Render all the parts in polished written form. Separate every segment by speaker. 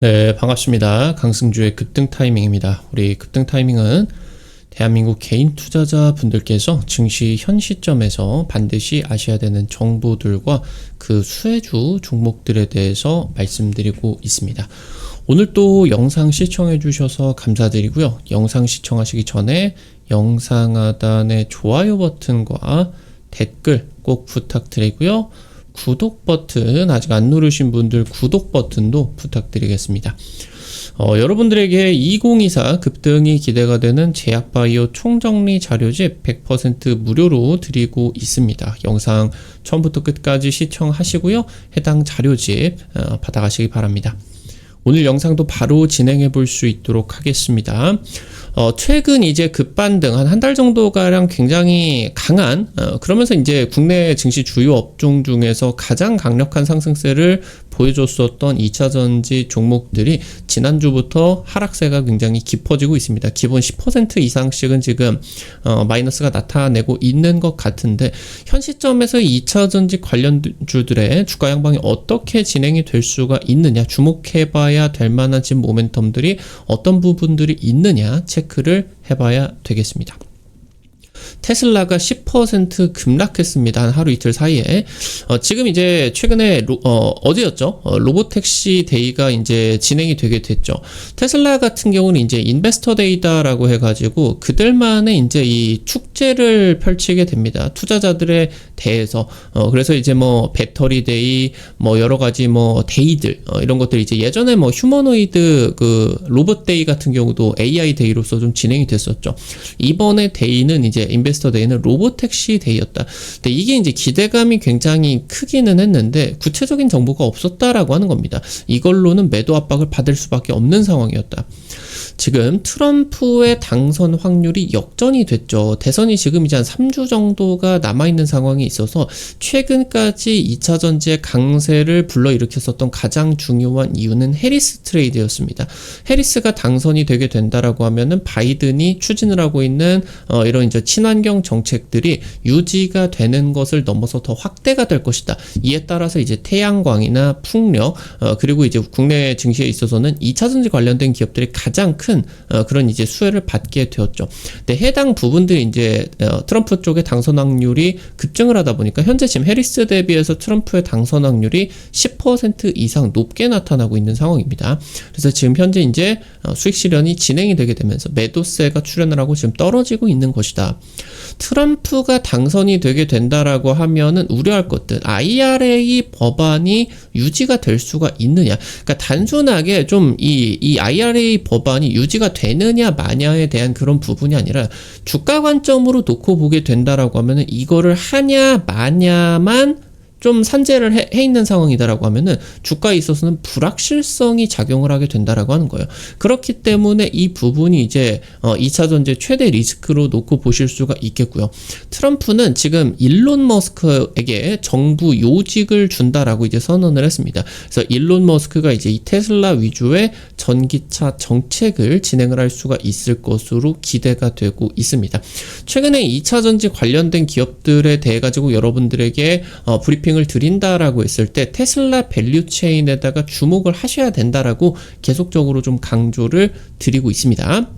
Speaker 1: 네, 반갑습니다. 강승주의 급등 타이밍입니다. 우리 급등 타이밍은 대한민국 개인 투자자분들께서 증시 현 시점에서 반드시 아셔야 되는 정보들과 그 수혜주 종목들에 대해서 말씀드리고 있습니다. 오늘 또 영상 시청해 주셔서 감사드리고요. 영상 시청하시기 전에 영상 하단의 좋아요 버튼과 댓글 꼭 부탁드리고요. 구독 버튼 아직 안 누르신 분들 구독 버튼도 부탁드리겠습니다. 여러분들에게 2024 급등이 기대가 되는 제약바이오 총정리 자료집 100% 무료로 드리고 있습니다. 영상 처음부터 끝까지 시청하시고요. 해당 자료집 받아가시기 바랍니다. 오늘 영상도 바로 진행해 볼 수 있도록 하겠습니다. 최근 이제 급반등 한 달 정도가량 굉장히 강한 그러면서 이제 국내 증시 주요 업종 중에서 가장 강력한 상승세를 보여줬었던 2차전지 종목들이 지난주부터 하락세가 굉장히 깊어지고 있습니다. 기본 10% 이상씩은 지금 마이너스가 나타내고 있는 것 같은데 현 시점에서 2차전지 관련주들의 주가 양방이 어떻게 진행이 될 수가 있느냐, 주목해봐야 될 만한 지금 모멘텀들이 어떤 부분들이 있느냐 체크를 해봐야 되겠습니다. 테슬라가 10% 급락했습니다. 한 하루 이틀 사이에. 지금 이제 최근에 어제였죠? 로보택시 데이가 이제 진행이 되게 됐죠. 테슬라 같은 경우는 이제 인베스터 데이다라고 해가지고 그들만의 이제 이 축제를 펼치게 됩니다. 투자자들에 대해서. 그래서 이제 뭐 배터리 데이, 뭐 여러 가지 뭐 데이들, 이런 것들 이제 예전에 뭐 휴머노이드 그 로봇 데이 같은 경우도 AI 데이로서 좀 진행이 됐었죠. 이번에 데이는 이제 인베스터 데이는 로보택시 데이였다. 근데 이게 이제 기대감이 굉장히 크기는 했는데 구체적인 정보가 없었다라고 하는 겁니다. 이걸로는 매도 압박을 받을 수밖에 없는 상황이었다. 지금 트럼프의 당선 확률이 역전이 됐죠. 대선이 지금 이제 한 3주 정도가 남아있는 상황이 있어서 최근까지 2차전지의 강세를 불러일으켰었던 가장 중요한 이유는 해리스 트레이드였습니다. 해리스가 당선이 되게 된다라고 하면은 바이든이 추진을 하고 있는 이런 이제 친환경 정책들이 유지가 되는 것을 넘어서 더 확대가 될 것이다. 이에 따라서 이제 태양광이나 풍력 그리고 이제 국내 증시에 있어서는 2차전지 관련된 기업들이 가장 큰 그런 이제 수혜를 받게 되었죠. 근데 해당 부분들이 이제 트럼프 쪽의 당선 확률이 급증을 하다 보니까 현재 지금 해리스 대비해서 트럼프의 당선 확률이 10% 이상 높게 나타나고 있는 상황입니다. 그래서 지금 현재 이제 수익 실현이 진행이 되게 되면서 매도세가 출현을 하고 지금 떨어지고 있는 것이다. 트럼프가 당선이 되게 된다라고 하면은 우려할 것들, IRA 법안이 유지가 될 수가 있느냐. 그러니까 단순하게 좀 이 IRA 법안이 유지가 되느냐 마냐에 대한 그런 부분이 아니라 주가 관점으로 놓고 보게 된다라고 하면은 이거를 하냐 마냐만 좀 산재를 해 있는 상황이다라고 하면은 주가에 있어서는 불확실성이 작용을 하게 된다라고 하는 거예요. 그렇기 때문에 이 부분이 이제 2차전지 최대 리스크로 놓고 보실 수가 있겠고요. 트럼프는 지금 일론 머스크에게 정부 요직을 준다라고 이제 선언을 했습니다. 그래서 일론 머스크가 이제 이 테슬라 위주의 전기차 정책을 진행을 할 수가 있을 것으로 기대가 되고 있습니다. 최근에 2차전지 관련된 기업들에 대해 가지고 여러분들에게 브리핑 을 드린다라고 했을 때 테슬라 밸류 체인에다가 주목을 하셔야 된다라고 계속적으로 좀 강조를 드리고 있습니다.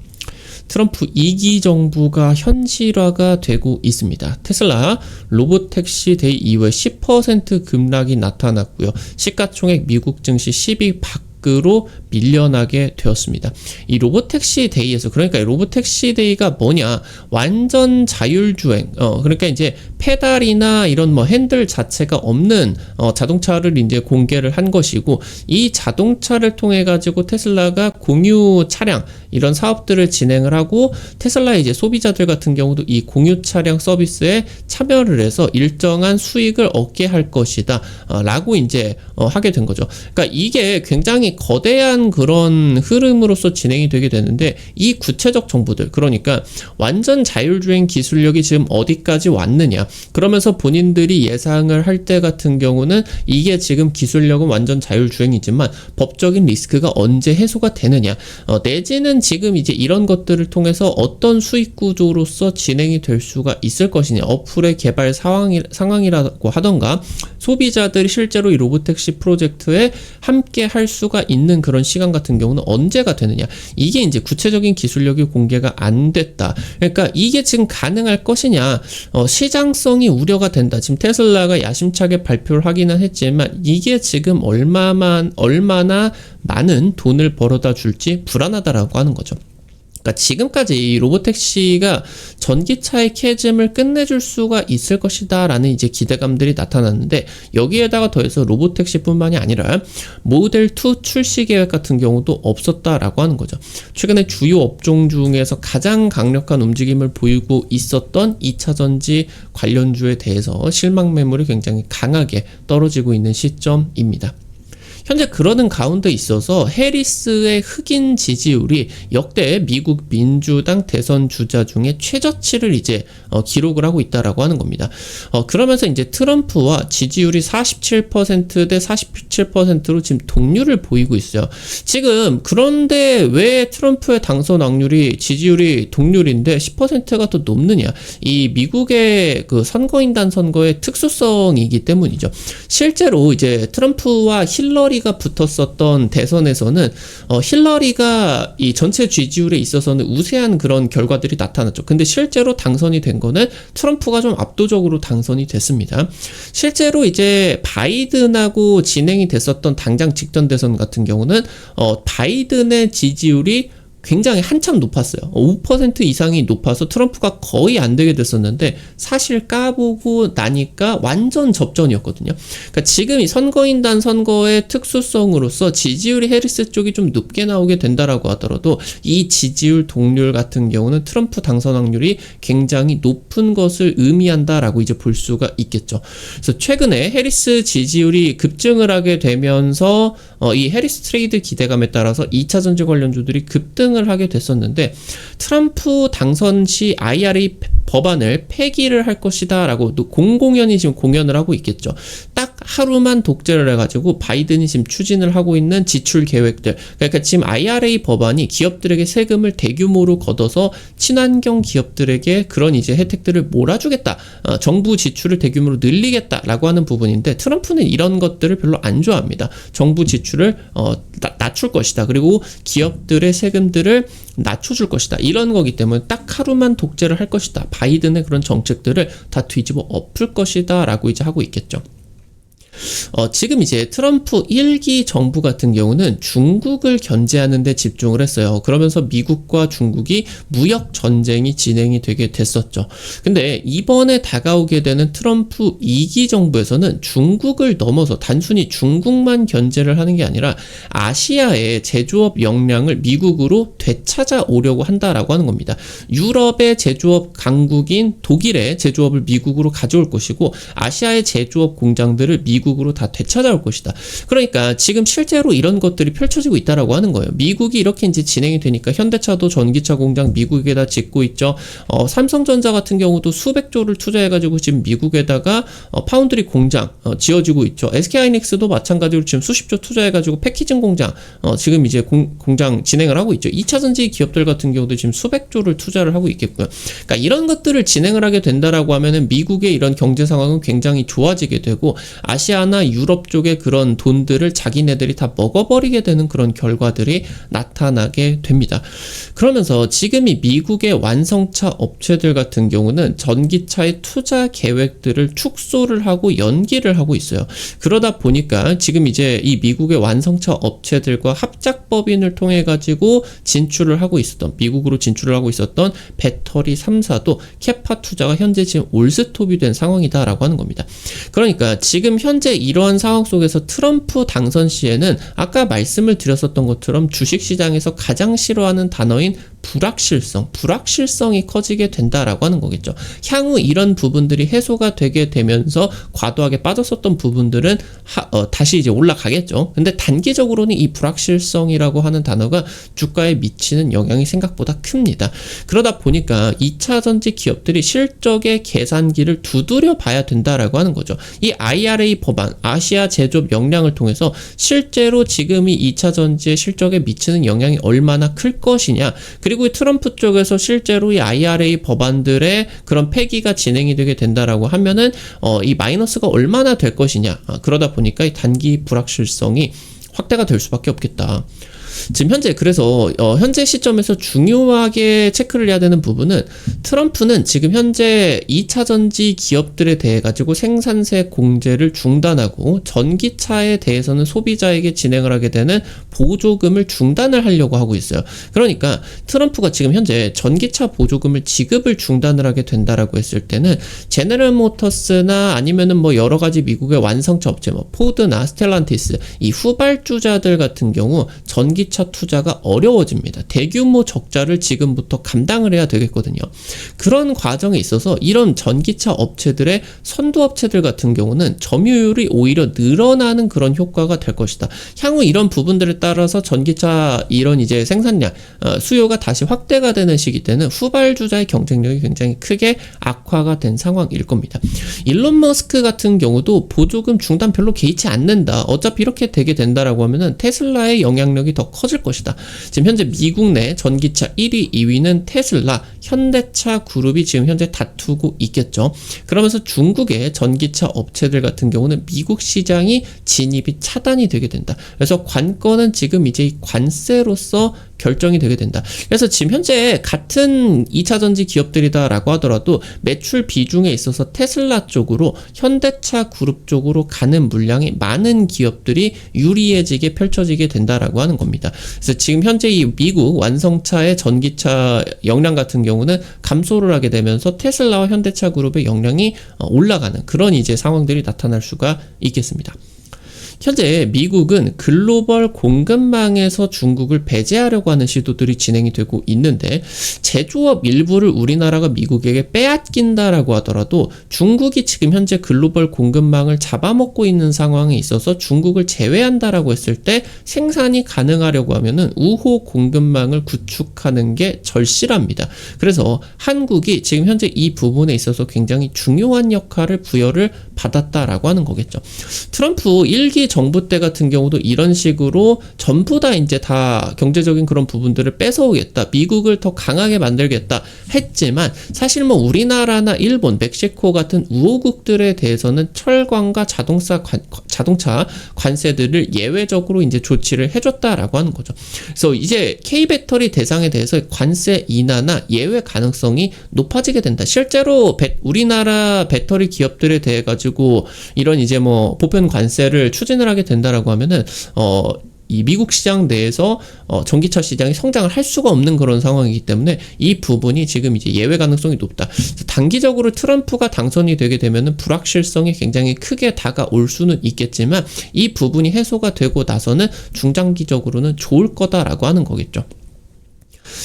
Speaker 1: 트럼프 2기 정부가 현실화가 되고 있습니다. 테슬라 로보택시 데이 이후에 10% 급락이 나타났고요. 시가총액 미국 증시 10위 밖으로 밀려나게 되었습니다. 이 로보택시 데이에서, 그러니까 이 로보택시 데이가 뭐냐, 완전 자율주행, 그러니까 이제 페달이나 이런 뭐 핸들 자체가 없는 자동차를 이제 공개를 한 것이고, 이 자동차를 통해 가지고 테슬라가 공유 차량 이런 사업들을 진행을 하고 테슬라의 이제 소비자들 같은 경우도 이 공유 차량 서비스에 참여를 해서 일정한 수익을 얻게 할 것이다 라고 이제 하게 된 거죠. 그러니까 이게 굉장히 거대한 그런 흐름으로서 진행이 되게 되는데, 이 구체적 정보들, 그러니까 완전 자율주행 기술력이 지금 어디까지 왔느냐, 그러면서 본인들이 예상을 할 때 같은 경우는 이게 지금 기술력은 완전 자율주행이지만 법적인 리스크가 언제 해소가 되느냐, 내지는 지금 이제 이런 것들을 통해서 어떤 수익 구조로서 진행이 될 수가 있을 것이냐, 어플의 개발 상황이라고 하던가 소비자들이 실제로 이 로보택시 프로젝트에 함께 할 수가 있는 그런 시간 같은 경우는 언제가 되느냐, 이게 이제 구체적인 기술력이 공개가 안 됐다. 그러니까 이게 지금 가능할 것이냐, 시장성이 우려가 된다. 지금 테슬라가 야심차게 발표를 하기는 했지만 이게 지금 얼마나 많은 돈을 벌어다 줄지 불안하다라고 하는 거죠. 그러니까 지금까지 이 로보택시가 전기차의 캐즘을 끝내줄 수가 있을 것이다 라는 이제 기대감들이 나타났는데, 여기에다가 더해서 로보택시뿐만이 아니라 모델2 출시 계획 같은 경우도 없었다라고 하는 거죠. 최근에 주요 업종 중에서 가장 강력한 움직임을 보이고 있었던 2차전지 관련주에 대해서 실망 매물이 굉장히 강하게 떨어지고 있는 시점입니다. 현재 그러는 가운데 있어서 해리스의 흑인 지지율이 역대 미국 민주당 대선 주자 중에 최저치를 이제 기록을 하고 있다라고 하는 겁니다. 그러면서 이제 트럼프와 지지율이 47% 대 47%로 지금 동률을 보이고 있어요. 지금 그런데 왜 트럼프의 당선 확률이 지지율이 동률인데 10%가 더 높느냐? 이 미국의 그 선거인단 선거의 특수성이기 때문이죠. 실제로 이제 트럼프와 힐러리가 붙었었던 대선에서는 힐러리가 이 전체 지지율에 있어서는 우세한 그런 결과들이 나타났죠. 근데 실제로 당선이 된 거는 트럼프가 좀 압도적으로 당선이 됐습니다. 실제로 이제 바이든하고 진행이 됐었던 당장 직전 대선 같은 경우는 바이든의 지지율이 굉장히 한참 높았어요. 5% 이상이 높아서 트럼프가 거의 안 되게 됐었는데 사실 까보고 나니까 완전 접전이었거든요. 그러니까 지금 이 선거인단 선거의 특수성으로서 지지율이 해리스 쪽이 좀 높게 나오게 된다라고 하더라도 이 지지율 동률 같은 경우는 트럼프 당선 확률이 굉장히 높은 것을 의미한다라고 이제 볼 수가 있겠죠. 그래서 최근에 해리스 지지율이 급증을 하게 되면서 이 해리스 트레이드 기대감에 따라서 2차 전지 관련주들이 급등을 하게 됐었는데, 트럼프 당선 시 IRA 법안을 폐기를 할 것이다 라고 또 공공연히 지금 공연을 하고 있겠죠. 딱 하루만 독재를 해가지고 바이든이 지금 추진을 하고 있는 지출 계획들, 그러니까 지금 IRA 법안이 기업들에게 세금을 대규모로 걷어서 친환경 기업들에게 그런 이제 혜택들을 몰아주겠다, 정부 지출을 대규모로 늘리겠다라고 하는 부분인데, 트럼프는 이런 것들을 별로 안 좋아합니다. 정부 지출을 낮출 것이다, 그리고 기업들의 세금들을 낮춰줄 것이다, 이런 거기 때문에 딱 하루만 독재를 할 것이다, 바이든의 그런 정책들을 다 뒤집어 엎을 것이다 라고 이제 하고 있겠죠. 지금 이제 트럼프 1기 정부 같은 경우는 중국을 견제하는 데 집중을 했어요. 그러면서 미국과 중국이 무역 전쟁이 진행이 되게 됐었죠. 근데 이번에 다가오게 되는 트럼프 2기 정부에서는 중국을 넘어서 단순히 중국만 견제를 하는 게 아니라 아시아의 제조업 역량을 미국으로 되찾아 오려고 한다라고 하는 겁니다. 유럽의 제조업 강국인 독일의 제조업을 미국으로 가져올 것이고, 아시아의 제조업 공장들을 미국으로 다 되찾아올 것이다. 그러니까 지금 실제로 이런 것들이 펼쳐지고 있다라고 하는 거예요. 미국이 이렇게 이제 진행이 되니까 현대차도 전기차 공장 미국에다 짓고 있죠. 삼성전자 같은 경우도 수백조를 투자해가지고 지금 미국에다가 파운드리 공장 지어지고 있죠. SK하이닉스도 마찬가지로 지금 수십조 투자해가지고 패키징 공장 지금 이제 공장 진행을 하고 있죠. 2차전지 기업들 같은 경우도 지금 수백조를 투자를 하고 있겠고요. 그러니까 이런 것들을 진행을 하게 된다라고 하면은 미국의 이런 경제 상황은 굉장히 좋아지게 되고, 아시아나 유럽 쪽의 그런 돈들을 자기네들이 다 먹어버리게 되는 그런 결과들이 나타나게 됩니다. 그러면서 지금 이 미국의 완성차 업체들 같은 경우는 전기차의 투자 계획들을 축소를 하고 연기를 하고 있어요. 그러다 보니까 지금 이제 이 미국의 완성차 업체들과 합작법인을 통해 가지고 미국으로 진출을 하고 있었던 배터리 3사도 캐파 투자가 현재 지금 올스톱이 된 상황이다라고 하는 겁니다. 그러니까 지금 현재 이러한 상황 속에서 트럼프 당선 시에는 아까 말씀을 드렸었던 것처럼 주식시장에서 가장 싫어하는 단어인 불확실성이 커지게 된다라고 하는 거겠죠. 향후 이런 부분들이 해소가 되게 되면서 과도하게 빠졌었던 부분들은 다시 이제 올라가겠죠. 근데 단기적으로는 이 불확실성이라고 하는 단어가 주가에 미치는 영향이 생각보다 큽니다. 그러다 보니까 2차전지 기업들이 실적의 계산기를 두드려 봐야 된다라고 하는 거죠. 이 IRA 법안, 아시아 제조업 역량을 통해서 실제로 지금 이 2차전지의 실적에 미치는 영향이 얼마나 클 것이냐, 그리고 트럼프 쪽에서 실제로 이 IRA 법안들의 그런 폐기가 진행이 되게 된다라고 하면은 이 마이너스가 얼마나 될 것이냐, 그러다 보니까 이 단기 불확실성이 확대가 될 수밖에 없겠다. 지금 현재 그래서 현재 시점에서 중요하게 체크를 해야 되는 부분은, 트럼프는 지금 현재 2차전지 기업들에 대해 가지고 생산세 공제를 중단하고 전기차에 대해서는 소비자에게 진행을 하게 되는 보조금을 중단을 하려고 하고 있어요. 그러니까 트럼프가 지금 현재 전기차 보조금을 지급을 중단을 하게 된다라고 했을 때는 제너럴 모터스나 아니면은 뭐 여러 가지 미국의 완성차 업체, 뭐 포드나 스텔란티스, 이 후발주자들 같은 경우 전기차 투자가 어려워집니다. 대규모 적자를 지금부터 감당을 해야 되겠거든요. 그런 과정에 있어서 이런 전기차 업체들의 선두업체들 같은 경우는 점유율이 오히려 늘어나는 그런 효과가 될 것이다. 향후 이런 부분들에 따라서 전기차 이런 이제 생산량, 수요가 다시 확대가 되는 시기 때는 후발주자의 경쟁력이 굉장히 크게 악화가 된 상황일 겁니다. 일론 머스크 같은 경우도 보조금 중단 별로 개의치 않는다. 어차피 이렇게 되게 된다라고 하면은 테슬라의 영향력이 더 커질 것이다. 지금 현재 미국 내 전기차 1위, 2위는 테슬라, 현대차 그룹이 지금 현재 다투고 있겠죠. 그러면서 중국의 전기차 업체들 같은 경우는 미국 시장이 진입이 차단이 되게 된다. 그래서 관건은 지금 이제 이 관세로서 결정이 되게 된다. 그래서 지금 현재 같은 2차전지 기업들이다라고 하더라도 매출 비중에 있어서 테슬라 쪽으로, 현대차 그룹 쪽으로 가는 물량이 많은 기업들이 유리해지게 펼쳐지게 된다라고 하는 겁니다. 그래서 지금 현재 이 미국 완성차의 전기차 역량 같은 경우는 감소를 하게 되면서 테슬라와 현대차 그룹의 역량이 올라가는 그런 이제 상황들이 나타날 수가 있겠습니다. 현재 미국은 글로벌 공급망에서 중국을 배제하려고 하는 시도들이 진행이 되고 있는데, 제조업 일부를 우리나라가 미국에게 빼앗긴다라고 하더라도 중국이 지금 현재 글로벌 공급망을 잡아먹고 있는 상황에 있어서 중국을 제외한다라고 했을 때 생산이 가능하려고 하면은 우호 공급망을 구축하는 게 절실합니다. 그래서 한국이 지금 현재 이 부분에 있어서 굉장히 중요한 역할을 부여를 받았다라고 하는 거겠죠. 트럼프 1기 정부 때 같은 경우도 이런 식으로 전부 다 이제 다 경제적인 그런 부분들을 뺏어오겠다, 미국을 더 강하게 만들겠다 했지만, 사실 뭐 우리나라나 일본, 멕시코 같은 우호국들에 대해서는 철강과 자동차 관세들을 예외적으로 이제 조치를 해줬다라고 하는 거죠. 그래서 이제 K배터리 대상에 대해서 관세 인하나 예외 가능성이 높아지게 된다. 실제로 우리나라 배터리 기업들에 대해 가지고 이런 이제 뭐 보편 관세를 추진을 하게 된다라고 하면은 이 미국 시장 내에서 전기차 시장이 성장을 할 수가 없는 그런 상황이기 때문에 이 부분이 지금 이제 예외 가능성이 높다. 단기적으로 트럼프가 당선이 되게 되면은 불확실성이 굉장히 크게 다가올 수는 있겠지만, 이 부분이 해소가 되고 나서는 중장기적으로는 좋을 거다라고 하는 거겠죠.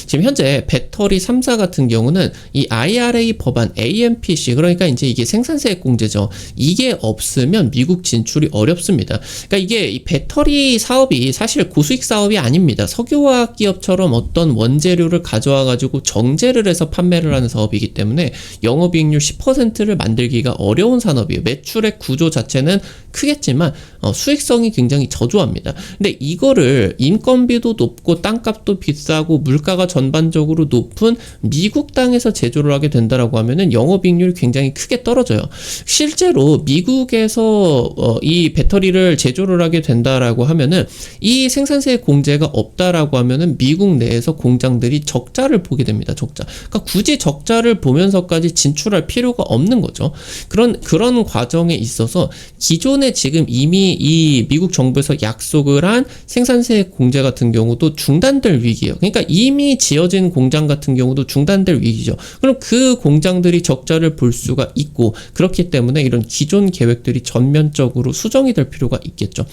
Speaker 1: 지금 현재 배터리 3사 같은 경우는 이 IRA 법안 AMPC, 그러니까 이제 이게 생산세액 공제죠. 이게 없으면 미국 진출이 어렵습니다. 그러니까 이게 이 배터리 사업이 사실 고수익 사업이 아닙니다. 석유화학 기업처럼 어떤 원재료를 가져와 가지고 정제를 해서 판매를 하는 사업이기 때문에 영업이익률 10%를 만들기가 어려운 산업이에요. 매출의 구조 자체는 크겠지만 수익성이 굉장히 저조합니다. 근데 이거를 인건비도 높고 땅값도 비싸고 물가가 전반적으로 높은 미국 땅에서 제조를 하게 된다라고 하면은 영업이익률이 굉장히 크게 떨어져요. 실제로 미국에서 이 배터리를 제조를 하게 된다라고 하면은 이 생산세 공제가 없다라고 하면은 미국 내에서 공장들이 적자를 보게 됩니다. 적자. 그러니까 굳이 적자를 보면서까지 진출할 필요가 없는 거죠. 그런 과정에 있어서 기존에 지금 이미 이 미국 정부에서 약속을 한 생산세 공제 같은 경우도 중단될 위기예요. 그러니까 이미 이미 지어진 공장 같은 경우도 중단될 위기죠. 그럼 그 공장들이 적자를 볼 수가 있고, 그렇기 때문에 이런 기존 계획들이 전면적으로 수정이 될 필요가 있겠죠.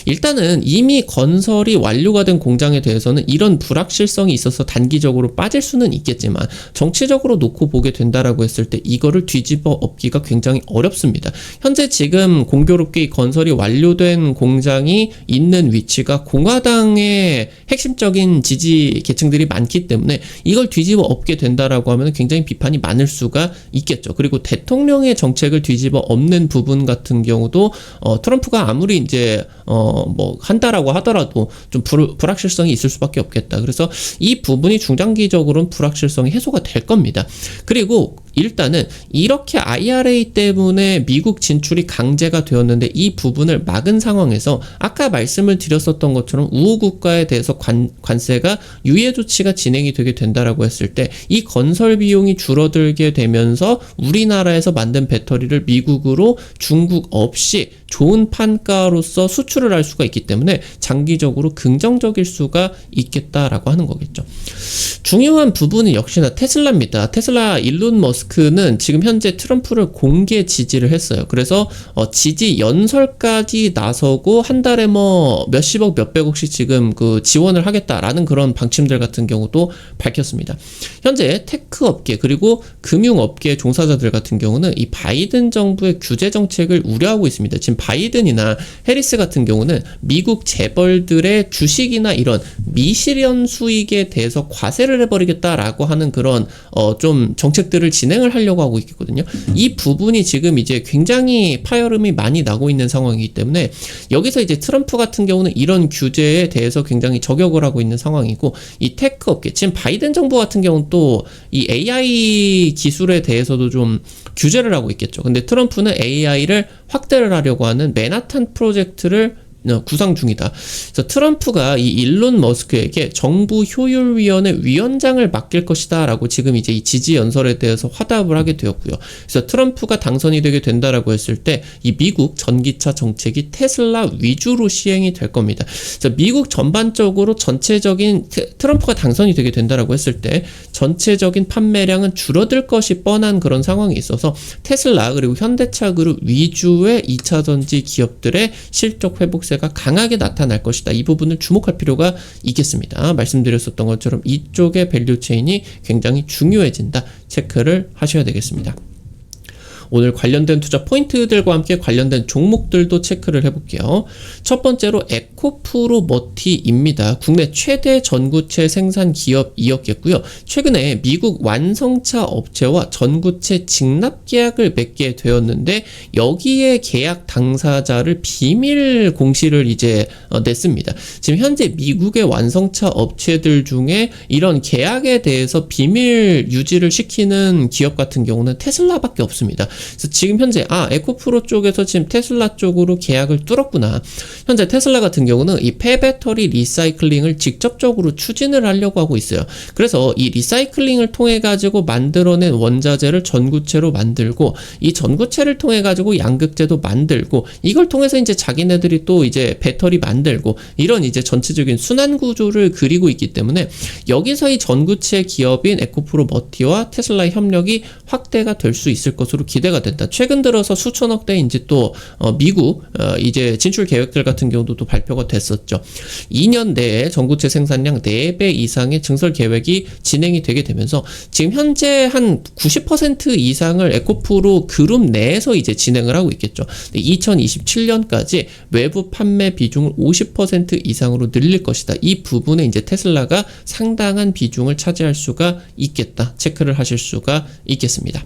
Speaker 1: 일단은 이미 건설이 완료가 된 공장에 대해서는 이런 불확실성이 있어서 단기적으로 빠질 수는 있겠지만, 정치적으로 놓고 보게 된다라고 했을 때 이거를 뒤집어 엎기가 굉장히 어렵습니다. 현재 지금 공교롭게 건설이 완료된 공장이 있는 위치가 공화당의 핵심적인 지지 계층들이 많기 때문에 이걸 뒤집어 엎게 된다라고 하면 굉장히 비판이 많을 수가 있겠죠. 그리고 대통령의 정책을 뒤집어 엎는 부분 같은 경우도 트럼프가 아무리 이제 뭐 한다라고 하더라도 좀 불확실성이 있을 수밖에 없겠다. 그래서 이 부분이 중장기적으로는 불확실성이 해소가 될 겁니다. 그리고 일단은 이렇게 IRA 때문에 미국 진출이 강제가 되었는데 이 부분을 막은 상황에서 아까 말씀을 드렸었던 것처럼 우호국가에 대해서 관세가 유예 조치가 진행이 되게 된다라고 했을 때 이 건설 비용이 줄어들게 되면서 우리나라에서 만든 배터리를 미국으로 중국 없이 좋은 판가로서 수출을 할 수가 있기 때문에 장기적으로 긍정적일 수가 있겠다라고 하는 거겠죠. 중요한 부분은 역시나 테슬라입니다. 테슬라 일론 머스크는 지금 현재 트럼프를 공개 지지를 했어요. 그래서 지지 연설까지 나서고 한 달에 뭐 몇십억 몇백억씩 지금 그 지원을 하겠다라는 그런 방침들 같은 경우도 밝혔습니다. 현재 테크 업계 그리고 금융 업계 종사자들 같은 경우는 이 바이든 정부의 규제 정책을 우려하고 있습니다. 지금 바이든이나 해리스 같은 경우는 미국 재벌들의 주식이나 이런 미실현 수익에 대해서 과세를 해버리겠다라고 하는 그런 좀 정책들을 진행을 하려고 하고 있거든요. 이 부분이 지금 이제 굉장히 파열음이 많이 나고 있는 상황이기 때문에 여기서 이제 트럼프 같은 경우는 이런 규제에 대해서 굉장히 저격을 하고 있는 상황이고, 이 테크 업계 지금 바이든 정부 같은 경우는 또 이 AI 기술에 대해서도 좀 규제를 하고 있겠죠. 근데 트럼프는 AI를 확대를 하려고 하는 맨하탄 프로젝트를 구상 중이다. 그래서 트럼프가 이 일론 머스크에게 정부 효율위원회 위원장을 맡길 것이다 라고 지금 이제 이 지지 연설에 대해서 화답을 하게 되었고요. 그래서 트럼프가 당선이 되게 된다라고 했을 때 이 미국 전기차 정책이 테슬라 위주로 시행이 될 겁니다. 그래서 미국 전반적으로 전체적인 트럼프가 당선이 되게 된다라고 했을 때 전체적인 판매량은 줄어들 것이 뻔한 그런 상황이 있어서 테슬라 그리고 현대차 그룹 위주의 2차전지 기업들의 실적 회복세 가 강하게 나타날 것이다. 이 부분을 주목할 필요가 있겠습니다. 말씀드렸었던 것처럼 이쪽의 밸류 체인이 굉장히 중요해진다. 체크를 하셔야 되겠습니다. 오늘 관련된 투자 포인트들과 함께 관련된 종목들도 체크를 해볼게요. 첫 번째로 에코프로 머티입니다. 국내 최대 전구체 생산 기업이었겠고요. 최근에 미국 완성차 업체와 전구체 직납 계약을 맺게 되었는데 여기에 계약 당사자를 비밀 공시를 이제 냈습니다. 지금 현재 미국의 완성차 업체들 중에 이런 계약에 대해서 비밀 유지를 시키는 기업 같은 경우는 테슬라밖에 없습니다. 그래서 지금 현재 에코프로 쪽에서 지금 테슬라 쪽으로 계약을 뚫었구나. 현재 테슬라 같은 경우는 이 폐배터리 리사이클링을 직접적으로 추진을 하려고 하고 있어요. 그래서 이 리사이클링을 통해 가지고 만들어낸 원자재를 전구체로 만들고 이 전구체를 통해 가지고 양극재도 만들고 이걸 통해서 이제 자기네들이 또 이제 배터리 만들고 이런 이제 전체적인 순환 구조를 그리고 있기 때문에 여기서 이 전구체 기업인 에코프로 머티와 테슬라의 협력이 확대가 될 수 있을 것으로 기대가 된다. 최근 들어서 수천억 대 이제 또 미국 이제 진출 계획들 같은 경우도 또 발표가 됐었죠. 2년 내에 전구체 생산량 4배 이상의 증설 계획이 진행이 되게 되면서 지금 현재 한 90% 이상을 에코프로 그룹 내에서 이제 진행을 하고 있겠죠. 2027년까지 외부 판매 비중을 50% 이상으로 늘릴 것이다. 이 부분에 이제 테슬라가 상당한 비중을 차지할 수가 있겠다. 체크를 하실 수가 있겠습니다.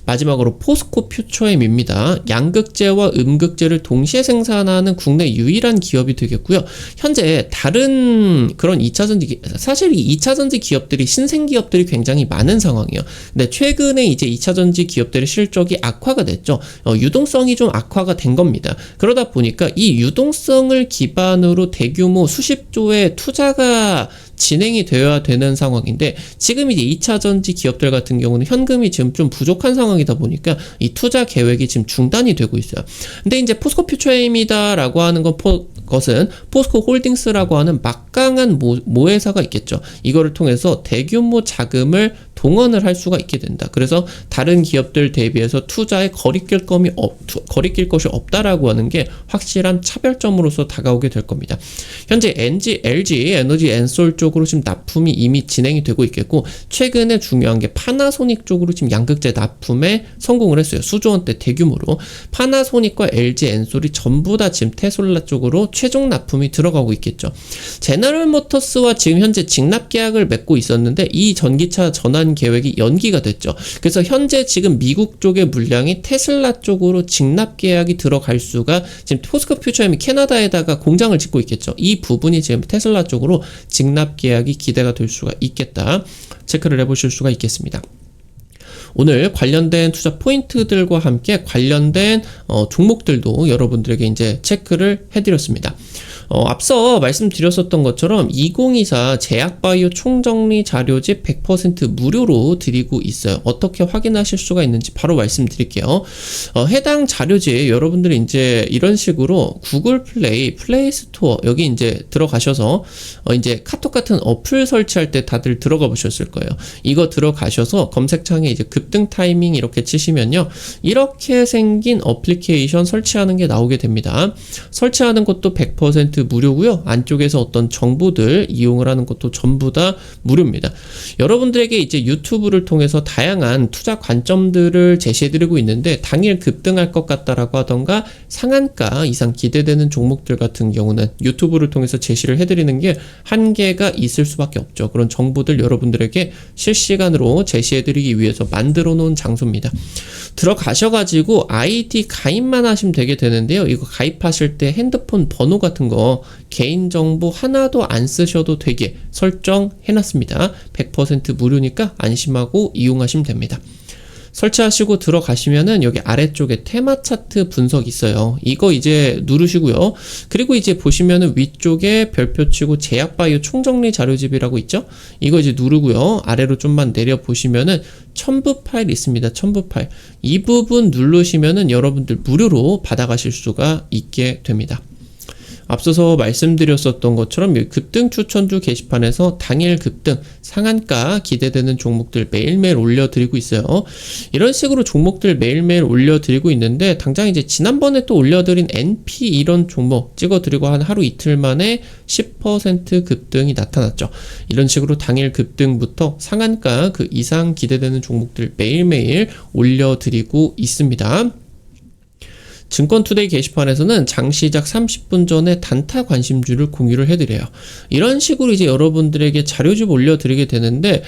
Speaker 1: 마지막으로 포스코 퓨처엠입니다. 양극재와 음극재를 동시에 생산하는 국내 유일한 기업이 되겠고요. 현재 다른 그런 2차전지 사실 이 2차전지 기업들이 신생 기업들이 굉장히 많은 상황이에요. 근데 최근에 이제 2차전지 기업들의 실적이 악화가 됐죠. 유동성이 좀 악화가 된 겁니다. 그러다 보니까 이 유동성을 기반으로 대규모 수십조의 투자가 진행이 되어야 되는 상황인데 지금 이제 2차전지 기업들 같은 경우는 현금이 지금 좀 부족한 상황이다 보니까 보니까 이 투자 계획이 지금 중단이 되고 있어요. 근데 이제 포스코 퓨처엠이다라고 하는 것은 포스코 홀딩스라고 하는 막강한 모회사가 있겠죠. 이거를 통해서 대규모 자금을 동원을 할 수가 있게 된다. 그래서 다른 기업들 대비해서 투자에 거리낄 것이 없다라고 하는 게 확실한 차별점으로서 다가오게 될 겁니다. 현재 LG 에너지 앤솔 쪽으로 지금 납품이 이미 진행이 되고 있겠고, 최근에 중요한 게 파나소닉 쪽으로 지금 양극재 납품에 성공을 했어요. 수조원대 대규모로. 파나소닉과 LG 앤솔이 전부 다 지금 테슬라 쪽으로 최종 납품이 들어가고 있겠죠. 제너럴 모터스와 지금 현재 직납 계약을 맺고 있었는데 이 전기차 전환 계획이 연기가 됐죠. 그래서 현재 지금 미국 쪽의 물량이 테슬라 쪽으로 직납 계약이 들어갈 수가, 지금 포스코 퓨처엠이 캐나다에다가 공장을 짓고 있겠죠. 이 부분이 지금 테슬라 쪽으로 직납 계약이 기대가 될 수가 있겠다. 체크를 해보실 수가 있겠습니다. 오늘 관련된 투자 포인트들과 함께 관련된 종목들도 여러분들에게 이제 체크를 해드렸습니다. 앞서 말씀드렸었던 것처럼 2024 제약바이오 총정리 자료집 100% 무료로 드리고 있어요. 어떻게 확인하실 수가 있는지 바로 말씀드릴게요. 해당 자료집 여러분들이 이제 이런 식으로 구글 플레이 스토어 여기 이제 들어가셔서 이제 카톡 같은 어플 설치할 때 다들 들어가 보셨을 거예요. 이거 들어가셔서 검색창에 이제 급등 타이밍 이렇게 치시면요, 이렇게 생긴 어플리케이션 설치하는 게 나오게 됩니다. 설치하는 것도 100% 무료고요. 안쪽에서 어떤 정보들 이용을 하는 것도 전부 다 무료입니다. 여러분들에게 이제 유튜브를 통해서 다양한 투자 관점들을 제시해드리고 있는데, 당일 급등할 것 같다라고 하던가 상한가 이상 기대되는 종목들 같은 경우는 유튜브를 통해서 제시를 해드리는 게 한계가 있을 수밖에 없죠. 그런 정보들 여러분들에게 실시간으로 제시해드리기 위해서 만들어 놓은 장소입니다. 들어가셔가지고 아이디 가입만 하시면 되게 되는데요. 이거 가입하실 때 핸드폰 번호 같은 거 개인정보 하나도 안 쓰셔도 되게 설정해놨습니다. 100% 무료니까 안심하고 이용하시면 됩니다. 설치하시고 들어가시면은 여기 아래쪽에 테마 차트 분석 있어요. 이거 이제 누르시고요. 그리고 이제 보시면은 위쪽에 별표 치고 제약바이오 총정리 자료집이라고 있죠? 이거 이제 누르고요. 아래로 좀만 내려 보시면은 첨부 파일 있습니다. 첨부 파일. 이 부분 누르시면은 여러분들 무료로 받아가실 수가 있게 됩니다. 앞서서 말씀드렸었던 것처럼 급등 추천주 게시판에서 당일 급등, 상한가 기대되는 종목들 매일매일 올려드리고 있어요. 이런 식으로 종목들 매일매일 올려드리고 있는데, 당장 이제 지난번에 또 올려드린 NP 이런 종목 찍어드리고 한 하루 이틀 만에 10% 급등이 나타났죠. 이런 식으로 당일 급등부터 상한가 그 이상 기대되는 종목들 매일매일 올려드리고 있습니다. 증권투데이 게시판에서는 장 시작 30분 전에 단타 관심주를 공유를 해드려요. 이런 식으로 이제 여러분들에게 자료집 올려드리게 되는데,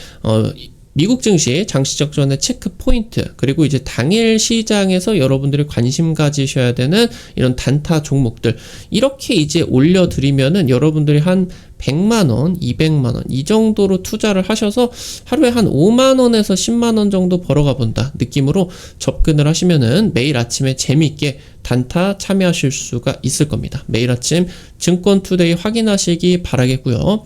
Speaker 1: 미국 증시 장 시작 전에 체크 포인트, 그리고 이제 당일 시장에서 여러분들이 관심 가지셔야 되는 이런 단타 종목들, 이렇게 이제 올려드리면은 여러분들이 한 100만원, 200만원 이 정도로 투자를 하셔서 하루에 한 5만원에서 10만원 정도 벌어가 본다 느낌으로 접근을 하시면은 매일 아침에 재미있게 단타 참여하실 수가 있을 겁니다. 매일 아침 증권투데이 확인하시기 바라겠고요.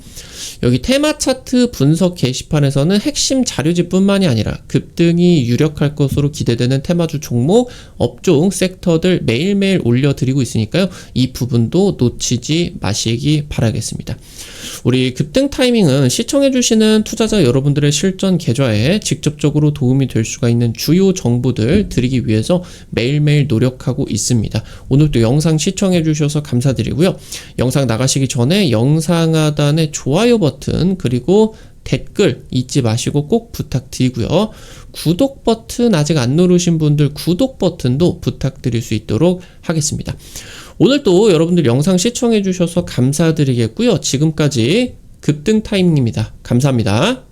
Speaker 1: 여기 테마 차트 분석 게시판에서는 핵심 자료집 뿐만이 아니라 급등이 유력할 것으로 기대되는 테마주 종목, 업종, 섹터들 매일매일 올려드리고 있으니까요. 이 부분도 놓치지 마시기 바라겠습니다. 우리 급등 타이밍은 시청해주시는 투자자 여러분들의 실전 계좌에 직접적으로 도움이 될 수가 있는 주요 정보들 드리기 위해서 매일매일 노력하고 있습니다. 오늘도 영상 시청해주셔서 감사드리고요. 영상 나가시기 전에 영상 하단에 좋아요 버튼 그리고 댓글 잊지 마시고 꼭 부탁드리고요. 구독 버튼 아직 안 누르신 분들 구독 버튼도 부탁드릴 수 있도록 하겠습니다. 오늘도 여러분들 영상 시청해 주셔서 감사드리겠고요. 지금까지 급등 타이밍입니다. 감사합니다.